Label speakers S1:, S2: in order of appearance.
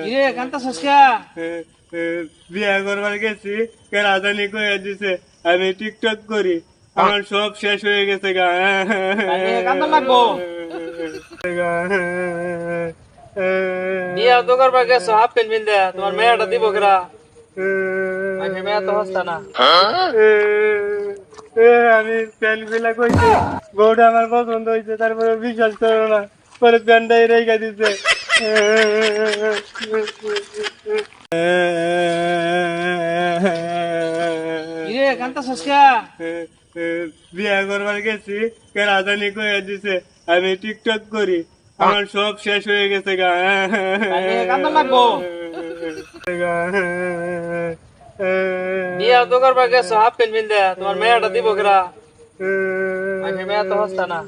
S1: কিরে কান্তাছস কে?
S2: বিয়া করবার গেছি রাজধানী কয়ে দিছে আমি টিকটক করি, আমার সব শেষ হয়ে গেছে গা।
S1: তাইলে কান্দন লাগবো। বিয়া তো করবার গেছো হাফ প্যান্ট পিন্দে, তোমার মেয়েটা দিব কেরা? মানে মেয়ে তো হস্তা না।
S2: আমি প্যান্ট গুলা কইছি, বউটা আমার পছন্দ হয়েছে, তারপরে বিশ্বাস করো না, পরে প্যান্টটাই রেখে দিছে।
S1: কিরে কান্তাছস কে?
S2: বিয়া করবার গেছি রাজধানী কয়ে দিছে আমি টিকটক করি, আমার সব শেষ হয়ে গেছে গা।
S1: তাইলে কান্দন লাগবো। বিয়া তো করবার গেছো হাফ প্যান্ট পিন্দে, তোমার মেয়েটা দিব কেরা? মানে মেয়ে তো হস্তা না।